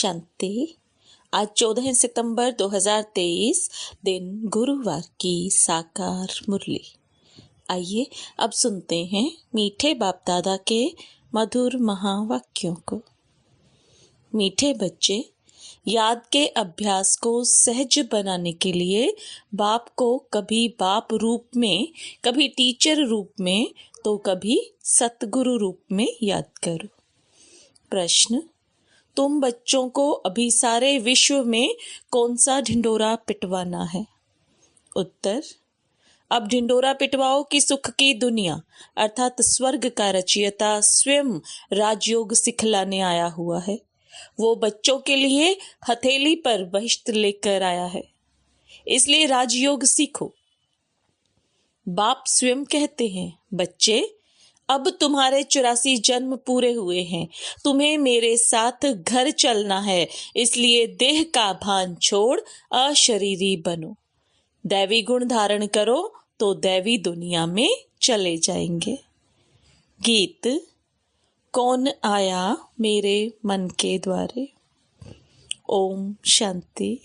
शांति। आज 14 सितंबर 2023 दिन गुरुवार की साकार मुरली। आइए अब सुनते हैं मीठे बाप दादा के मधुर महावाक्यों को। मीठे बच्चे, याद के अभ्यास को सहज बनाने के लिए बाप को कभी बाप रूप में, कभी टीचर रूप में, तो कभी सतगुरु रूप में याद करो। प्रश्न: तुम बच्चों को अभी सारे विश्व में कौन सा ढिंडोरा पिटवाना है? उत्तर: अब ढिंडोरा पिटवाओ कि सुख की दुनिया अर्थात स्वर्ग का रचयिता स्वयं राजयोग सिखलाने आया हुआ है। वो बच्चों के लिए हथेली पर बहिश्त लेकर आया है, इसलिए राजयोग सीखो। बाप स्वयं कहते हैं, बच्चे, अब तुम्हारे 84 जन्म पूरे हुए हैं, तुम्हें मेरे साथ घर चलना है, इसलिए देह का भान छोड़ अशरीरी बनो। दैवी गुण धारण करो तो दैवी दुनिया में चले जाएंगे। गीत: कौन आया मेरे मन के द्वारे। ओम शांति।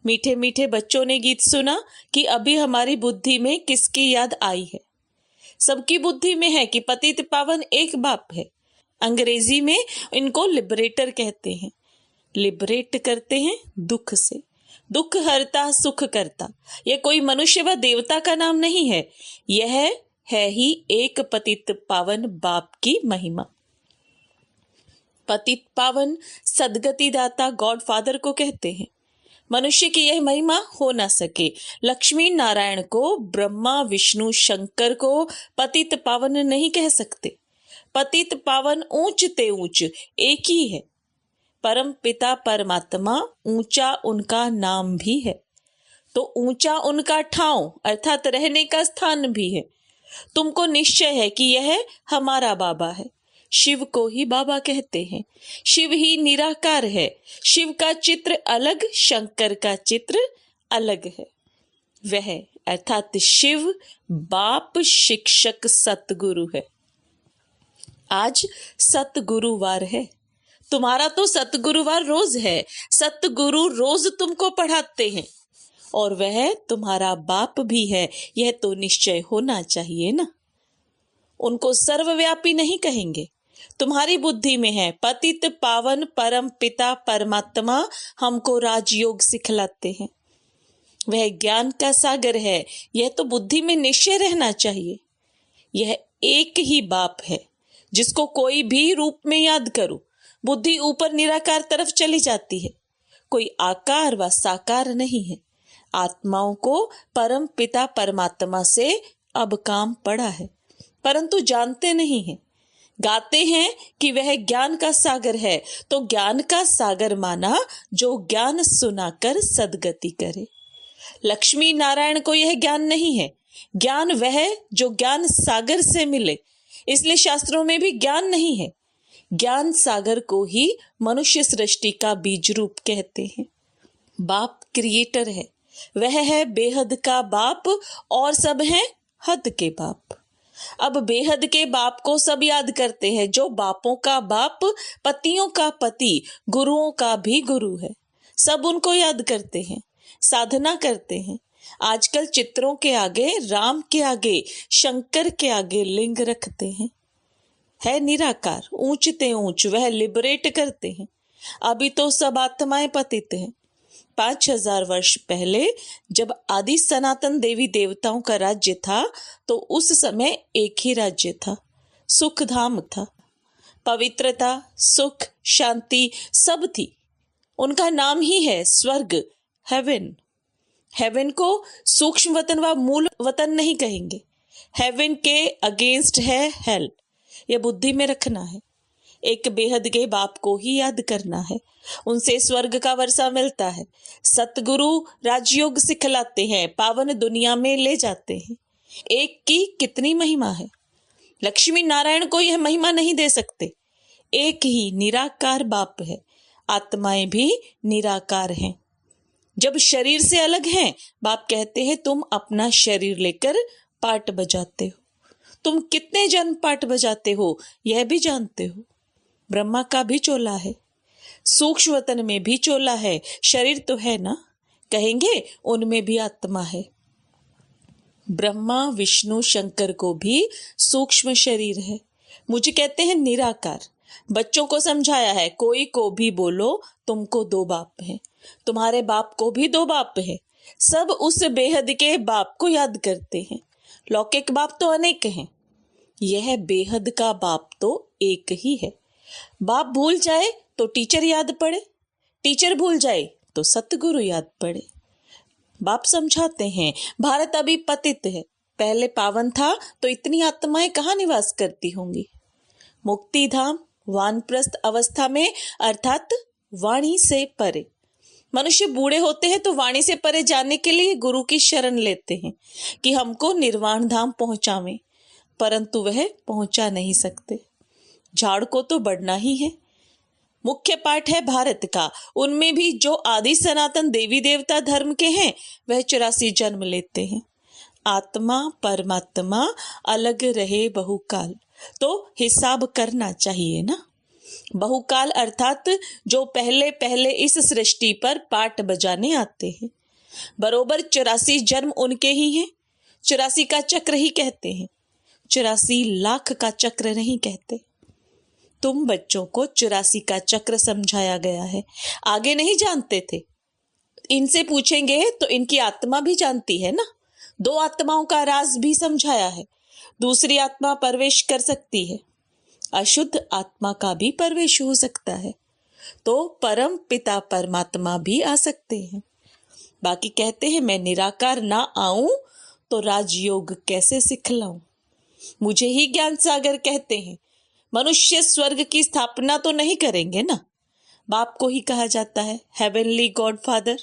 मीठे मीठे बच्चों ने गीत सुना कि अभी हमारी बुद्धि में किसकी याद आई है। सबकी बुद्धि में है कि पतित पावन एक बाप है। अंग्रेजी में इनको लिबरेटर कहते हैं। लिबरेट करते हैं दुख से, दुख हरता सुख करता। यह कोई मनुष्य व देवता का नाम नहीं है, यह है ही एक पतित पावन बाप की महिमा। पतित पावन सदगति दाता गॉड फादर को कहते हैं। मनुष्य की यह महिमा हो ना सके। लक्ष्मी नारायण को, ब्रह्मा विष्णु शंकर को पतित पावन नहीं कह सकते। पतित पावन ऊंच ते ऊंच एक ही है। परम पिता परमात्मा ऊंचा उनका नाम भी है, तो ऊंचा उनका ठाव अर्थात रहने का स्थान भी है। तुमको निश्चय है कि यह हमारा बाबा है। शिव को ही बाबा कहते हैं। शिव ही निराकार है। शिव का चित्र अलग, शंकर का चित्र अलग है। वह अर्थात शिव बाप शिक्षक सतगुरु है। आज सतगुरुवार है। तुम्हारा तो सतगुरुवार रोज है। सतगुरु रोज तुमको पढ़ाते हैं और वह तुम्हारा बाप भी है, यह तो निश्चय होना चाहिए ना। उनको सर्वव्यापी नहीं कहेंगे। तुम्हारी बुद्धि में है पतित पावन परम पिता परमात्मा हमको राजयोग सिखलाते हैं। वह ज्ञान का सागर है, यह तो बुद्धि में निश्चय रहना चाहिए। यह एक ही बाप है, जिसको कोई भी रूप में याद करो, बुद्धि ऊपर निराकार तरफ चली जाती है। कोई आकार व साकार नहीं है। आत्माओं को परम पिता परमात्मा से अब काम पड़ा है, परंतु जानते नहीं है। गाते हैं कि वह ज्ञान का सागर है, तो ज्ञान का सागर माना जो ज्ञान सुनाकर सदगति करे। लक्ष्मी नारायण को यह ज्ञान नहीं है। ज्ञान वह जो ज्ञान सागर से मिले, इसलिए शास्त्रों में भी ज्ञान नहीं है। ज्ञान सागर को ही मनुष्य सृष्टि का बीज रूप कहते हैं। बाप क्रिएटर है, वह है बेहद का बाप और सब हैं हद के बाप। अब बेहद के बाप को सब याद करते हैं, जो बापों का बाप, पतियों का पति, गुरुओं का भी गुरु है। सब उनको याद करते हैं, साधना करते हैं। आजकल चित्रों के आगे, राम के आगे, शंकर के आगे लिंग रखते हैं। है निराकार, ऊंच ते ऊंच, वह लिबरेट करते हैं। अभी तो सब आत्माएं पतित हैं। 5000 वर्ष पहले जब आदि सनातन देवी देवताओं का राज्य था, तो उस समय एक ही राज्य था, सुख धाम था। पवित्रता, सुख, शांति सब थी। उनका नाम ही है स्वर्ग, हेवन। हेवन को सूक्ष्म वतन व मूल वतन नहीं कहेंगे। हेवन के अगेंस्ट है हेल। यह बुद्धि में रखना है। एक बेहद के बाप को ही याद करना है, उनसे स्वर्ग का वर्षा मिलता है। सतगुरु राजयोग सिखलाते हैं, पावन दुनिया में ले जाते हैं। एक की कितनी महिमा है। लक्ष्मी नारायण को यह महिमा नहीं दे सकते। एक ही निराकार बाप है। आत्माएं भी निराकार हैं। जब शरीर से अलग हैं, बाप कहते हैं तुम अपना शरीर लेकर पाट बजाते हो। तुम कितने जन्म पाट बजाते हो यह भी जानते हो। ब्रह्मा का भी चोला है, सूक्ष्म तन में भी चोला है, शरीर तो है ना, कहेंगे उनमें भी आत्मा है। ब्रह्मा विष्णु शंकर को भी सूक्ष्म शरीर है। मुझे कहते हैं निराकार। बच्चों को समझाया है, कोई को भी बोलो तुमको दो बाप हैं, तुम्हारे बाप को भी दो बाप है। सब उस बेहद के बाप को याद करते हैं। लौकिक बाप तो अनेक हैं, यह बेहद का बाप तो एक ही है। बाप भूल जाए तो टीचर याद पड़े, टीचर भूल जाए तो सतगुरु याद पड़े। बाप समझाते हैं, भारत अभी पतित है, पहले पावन था तो इतनी आत्माएं कहाँ निवास करती होंगी। मुक्ति धाम वानप्रस्थ अवस्था में, अर्थात वाणी से परे। मनुष्य बूढ़े होते हैं तो वाणी से परे जाने के लिए गुरु की शरण लेते हैं कि हमको निर्वाण धाम पहुंचावे, परंतु वह पहुंचा नहीं सकते। झाड़ को तो बढ़ना ही है। मुख्य पाठ है भारत का, उनमें भी जो आदि सनातन देवी देवता धर्म के हैं वह 84 जन्म लेते हैं। आत्मा परमात्मा अलग रहे बहुकाल, तो हिसाब करना चाहिए ना। बहुकाल अर्थात जो पहले पहले इस सृष्टि पर पाठ बजाने आते हैं। बरोबर 84 जन्म उनके ही हैं। 84 का चक्र ही कहते हैं, 84 लाख का चक्र नहीं कहते। तुम बच्चों को 84 का चक्र समझाया गया है, आगे नहीं जानते थे। इनसे पूछेंगे तो इनकी आत्मा भी जानती है ना। 2 आत्माओं का राज भी समझाया है। दूसरी आत्मा प्रवेश कर सकती है, अशुद्ध आत्मा का भी प्रवेश हो सकता है, तो परम पिता परमात्मा भी आ सकते हैं। बाकी कहते हैं मैं निराकार ना आऊं तो राजयोग कैसे सिखलाऊं। मुझे ही ज्ञान सागर कहते हैं। मनुष्य स्वर्ग की स्थापना तो नहीं करेंगे ना। बाप को ही कहा जाता है हेवनली गॉड फादर।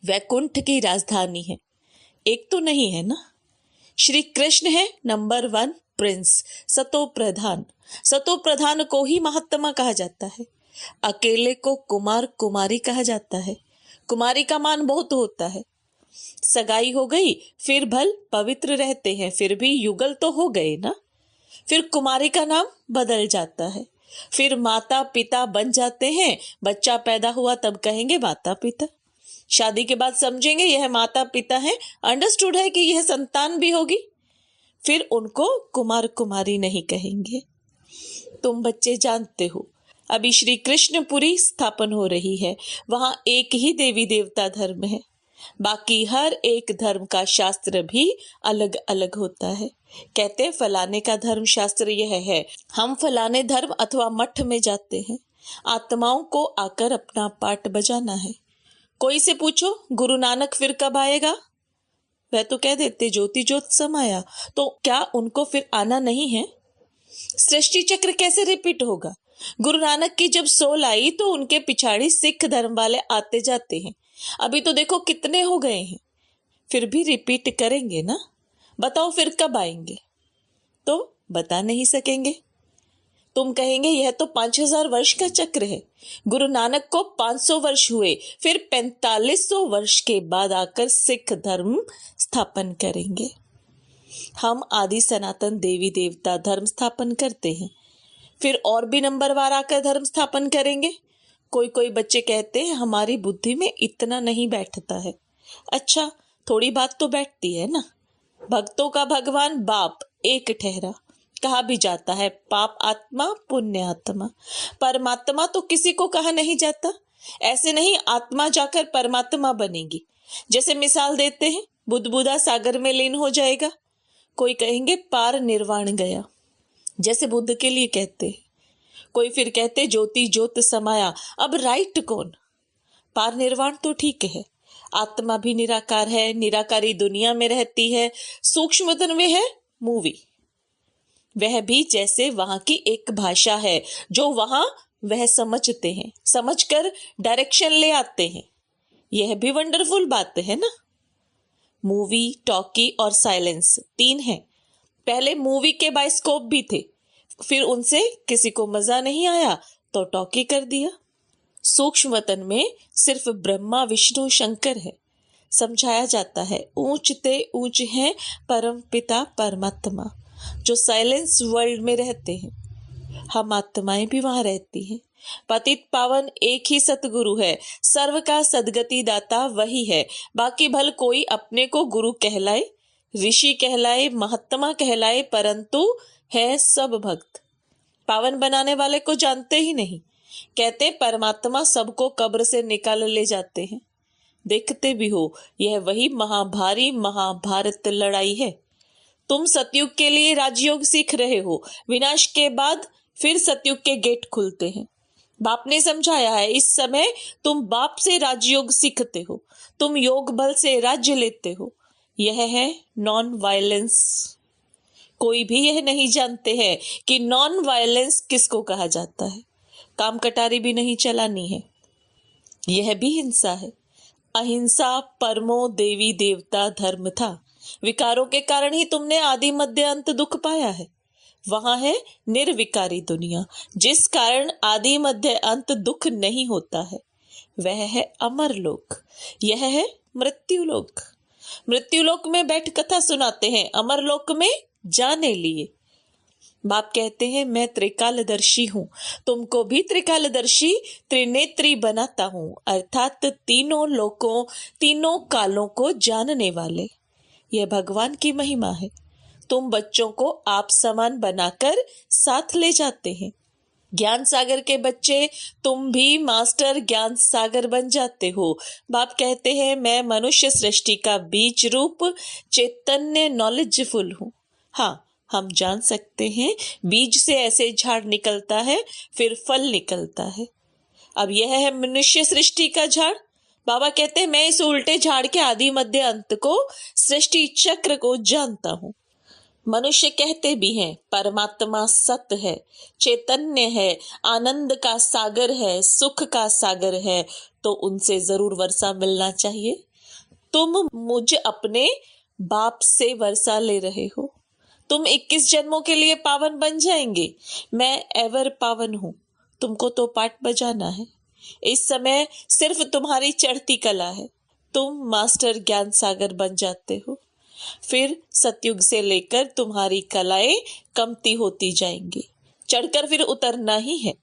वैकुंठ की राजधानी है, एक तो नहीं है ना। श्री कृष्ण है नंबर 1 प्रिंस, सतो प्रधान। सतो प्रधान को ही महात्मा कहा जाता है। अकेले को कुमार कुमारी कहा जाता है। कुमारी का मान बहुत होता है। सगाई हो गई फिर भल पवित्र रहते हैं, फिर भी युगल तो हो गए ना। फिर कुमारी का नाम बदल जाता है, फिर माता पिता बन जाते हैं। बच्चा पैदा हुआ तब कहेंगे माता पिता, शादी के बाद समझेंगे यह माता पिता है, अंडरस्टूड है कि यह संतान भी होगी, फिर उनको कुमार कुमारी नहीं कहेंगे। तुम बच्चे जानते हो अभी श्री कृष्णपुरी स्थापन हो रही है, वहां एक ही देवी देवता धर्म है, बाकी हर एक धर्म का शास्त्र भी अलग अलग होता है। कहते हैं फलाने का धर्म शास्त्र यह है, हम फलाने धर्म अथवा मठ में जाते हैं। आत्माओं को आकर अपना पाठ बजाना है। कोई से पूछो गुरु नानक फिर कब आएगा, वह तो कह देते ज्योति ज्योत समाया, तो क्या उनको फिर आना नहीं है। सृष्टि चक्र कैसे रिपीट होगा। गुरु नानक की जब सोल आई तो उनके पिछाड़ी सिख धर्म वाले आते जाते हैं। अभी तो देखो कितने हो गए हैं, फिर भी रिपीट करेंगे ना। बताओ फिर कब आएंगे, तो बता नहीं सकेंगे। तुम कहेंगे यह तो 5000 वर्ष का चक्र है। गुरु नानक को 500 वर्ष हुए, फिर 4500 वर्ष के बाद आकर सिख धर्म स्थापन करेंगे। हम आदि सनातन देवी देवता धर्म स्थापन करते हैं, फिर और भी नंबरवार आकर धर्म स्थापन करेंगे। कोई कोई बच्चे कहते हैं हमारी बुद्धि में इतना नहीं बैठता है। अच्छा, थोड़ी बात तो बैठती है ना। भक्तों का भगवान बाप एक ठहरा, कहा भी जाता है पाप आत्मा पुण्य आत्मा। परमात्मा तो किसी को कहा नहीं जाता। ऐसे नहीं आत्मा जाकर परमात्मा बनेगी। जैसे मिसाल देते हैं बुदबुदा सागर में लीन हो जाएगा, कोई कहेंगे पार निर्वाण गया, जैसे बुद्ध के लिए कहते हैं। कोई फिर कहते ज्योति ज्योत समाया। अब राइट कौन। पार निर्वाण तो ठीक है, आत्मा भी निराकार है, निराकारी दुनिया में रहती है। सूक्ष्मतन वे है मूवी, वह भी जैसे वहां की एक भाषा है जो वहां वह समझते हैं, समझकर डायरेक्शन ले आते हैं। यह भी वंडरफुल बात है ना। मूवी, टॉकी और साइलेंस 3 है। पहले मूवी के बायोस्कोप भी थे, फिर उनसे किसी को मजा नहीं आया तो टॉकी कर दिया। सूक्ष्मतन में सिर्फ ब्रह्मा विष्णु शंकर है। समझाया जाता है ऊंचते ऊंच हैं परम पिता परमात्मा, जो साइलेंस वर्ल्ड में रहते हैं। हम आत्माएं भी वहां रहती हैं, पतित पावन एक ही सतगुरु है, सर्व का सदगति दाता वही है। बाकी भल कोई अपने को गुरु कहलाए, ऋषि कहलाए, महात्मा कहलाए, परंतु है सब भक्त। पावन बनाने वाले को जानते ही नहीं। कहते परमात्मा सबको कब्र से निकाल ले जाते हैं। देखते भी हो, यह वही महाभारी महाभारत लड़ाई है। तुम सतयुग के लिए राजयोग सीख रहे हो, विनाश के बाद फिर सतयुग के गेट खुलते हैं। बाप ने समझाया है, इस समय तुम बाप से राजयोग सीखते हो, तुम योग बल से राज्य लेते हो। यह है नॉन वायलेंस। कोई भी यह नहीं जानते हैं कि नॉन वायलेंस किसको कहा जाता है। काम कटारी भी नहीं चलानी है, यह भी हिंसा है। अहिंसा परमो देवी देवता धर्म था। विकारों के कारण ही तुमने आदि मध्य अंत दुख पाया है। वहां है निर्विकारी दुनिया, जिस कारण आदि मध्य अंत दुख नहीं होता है। वह है अमर लोक, यह है मृत्यु लोक। मृत्यु लोक में बैठ कथा सुनाते हैं, अमर लोक में जाने लिए। बाप कहते हैं, मैं त्रिकालदर्शी हूँ, तुमको भी त्रिकालदर्शी त्रिनेत्री बनाता हूँ, अर्थात तीनों लोकों तीनों कालों को जानने वाले। यह भगवान की महिमा है। तुम बच्चों को आप समान बनाकर साथ ले जाते हैं। ज्ञान सागर के बच्चे, तुम भी मास्टर ज्ञान सागर बन जाते हो। बाप कहते हैं, मैं मनुष्य सृष्टि का बीज रूप चैतन्य नॉलेजफुल हूँ। हाँ, हम जान सकते हैं बीज से ऐसे झाड़ निकलता है, फिर फल निकलता है। अब यह है मनुष्य सृष्टि का झाड़। बाबा कहते हैं, मैं इस उल्टे झाड़ के आदि मध्य अंत को, सृष्टि चक्र को जानता हूँ। मनुष्य कहते भी हैं परमात्मा सत्य है, चैतन्य है, आनंद का सागर है, सुख का सागर है, तो उनसे जरूर वर्षा मिलना चाहिए। तुम मुझ अपने बाप से वर्षा ले रहे हो। तुम 21 जन्मों के लिए पावन बन जाएंगे। मैं एवर पावन हूँ, तुमको तो पाठ बजाना है। इस समय सिर्फ तुम्हारी चढ़ती कला है, तुम मास्टर ज्ञान सागर बन जाते हो। फिर सतयुग से लेकर तुम्हारी कलाएं कमती होती जाएंगी, चढ़कर फिर उतरना ही है।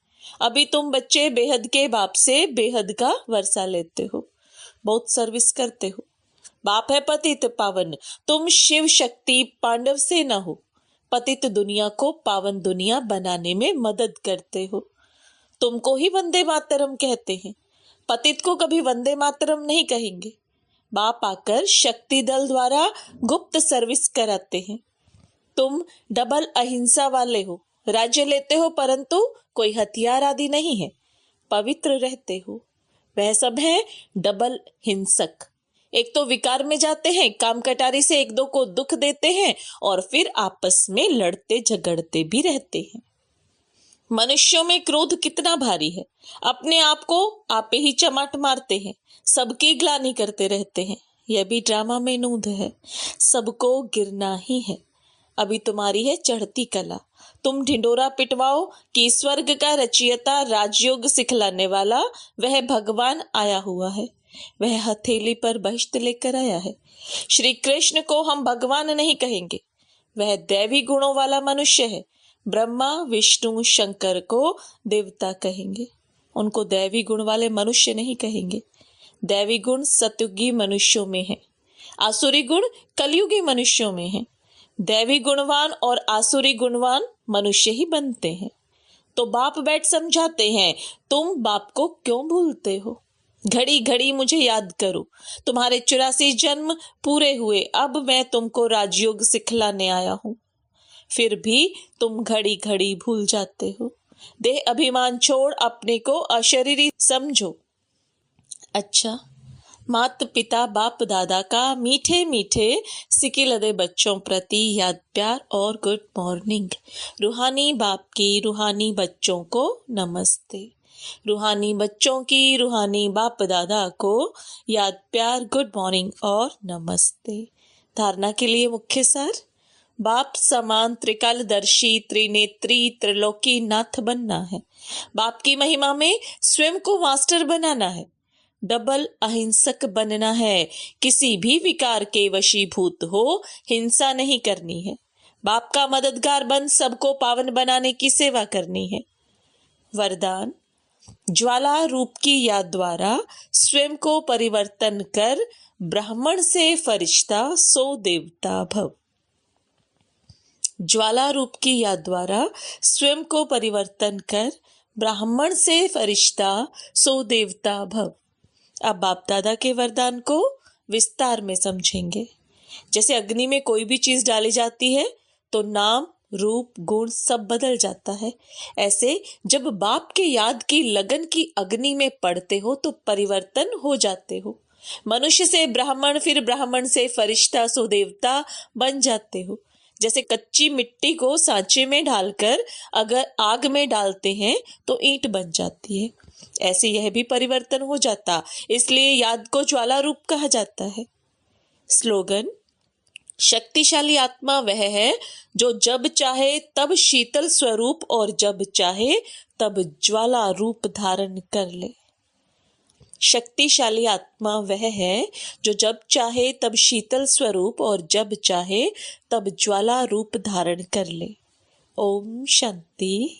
अभी तुम बच्चे बेहद के बाप से बेहद का वर्षा लेते हो, बहुत सर्विस करते हो। बाप है पतित पावन, तुम शिव शक्ति पांडव से न हो। पतित दुनिया को पावन दुनिया बनाने में मदद करते हो। तुमको ही वंदे मातरम कहते हैं, पतित को कभी वंदे मातरम नहीं कहेंगे। बाप आकर शक्ति दल द्वारा गुप्त सर्विस कराते हैं। तुम डबल अहिंसा वाले हो, राज्य लेते हो, परंतु कोई हथियार आदि नहीं है, पवित्र रहते हो। वह सब है डबल हिंसक। एक तो विकार में जाते हैं, काम कटारी से एक दो को दुख देते हैं, और फिर आपस में लड़ते झगड़ते भी रहते हैं। मनुष्यों में क्रोध कितना भारी है, अपने आप को आप ही चमाट मारते हैं, सबकी ग्लानि करते रहते हैं। यह भी ड्रामा में नूंद है, सबको गिरना ही है। अभी तुम्हारी है चढ़ती कला, तुम ढिंडोरा पिटवाओ कि स्वर्ग का रचयिता राजयोग सिखलाने वाला वह भगवान आया हुआ है। वह हथेली पर बहिष्त लेकर आया है। श्री कृष्ण को हम भगवान नहीं कहेंगे, वह दैवी गुणों वाला मनुष्य है। ब्रह्मा विष्णु शंकर को देवता कहेंगे, उनको दैवी गुण वाले मनुष्य नहीं कहेंगे। दैवी गुण सतयुगी मनुष्यों में है, आसुरी गुण कलयुगी मनुष्यों में है। दैवी गुणवान और आसुरी गुणवान मनुष्य ही बनते हैं। तो बाप बैठ समझाते हैं, तुम बाप को क्यों भूलते हो? घड़ी घड़ी मुझे याद करो, तुम्हारे 84 जन्म पूरे हुए, अब मैं तुमको राजयोग सिखलाने आया हूँ। फिर भी तुम घड़ी घड़ी भूल जाते हो। देह अभिमान छोड़ अपने को अशरीरी समझो। अच्छा, माता पिता बाप दादा का मीठे मीठे सिकिलदे बच्चों प्रति याद प्यार और गुड मॉर्निंग। रूहानी बाप की रूहानी बच्चों को नमस्ते। रूहानी बच्चों की रूहानी बाप दादा को याद प्यार गुड मॉर्निंग और नमस्ते। धारणा के लिए मुख्य सार, बाप समान त्रिकालदर्शी त्रिनेत्री त्रिलोकी नाथ बनना है। बाप की महिमा में स्वयं को मास्टर बनाना है। डबल अहिंसक बनना है, किसी भी विकार के वशीभूत हो, हिंसा नहीं करनी है। बाप का मददगार बन सबको पावन बनाने की सेवा करनी है। वरदान, ज्वाला रूप की याद द्वारा स्वयं को परिवर्तन कर ब्राह्मण से फरिश्ता सो देवता भव। ज्वाला रूप की याद द्वारा स्वयं को परिवर्तन कर ब्राह्मण से फरिश्ता सो देवता भव। अब बाप दादा के वरदान को विस्तार में समझेंगे। जैसे अग्नि में कोई भी चीज डाली जाती है तो नाम, रूप, गुण सब बदल जाता है। ऐसे जब बाप के याद की लगन की अग्नि में पड़ते हो तो परिवर्तन हो जाते हो। मनुष्य से ब्राह्मण, फिर ब्राह्मण से फरिश्ता सो देवता बन जाते हो। जैसे कच्ची मिट्टी को सांचे में डालकर अगर आग में डालते हैं तो ईंट बन जाती है, ऐसे यह भी परिवर्तन हो जाता। इसलिए याद को ज्वाला रूप कहा जाता है। स्लोगन: शक्तिशाली आत्मा वह है जो जब चाहे तब शीतल स्वरूप और जब चाहे तब ज्वाला रूप धारण कर ले। शक्तिशाली आत्मा वह है जो जब चाहे तब शीतल स्वरूप और जब चाहे तब ज्वाला रूप धारण कर ले। ओम शांति।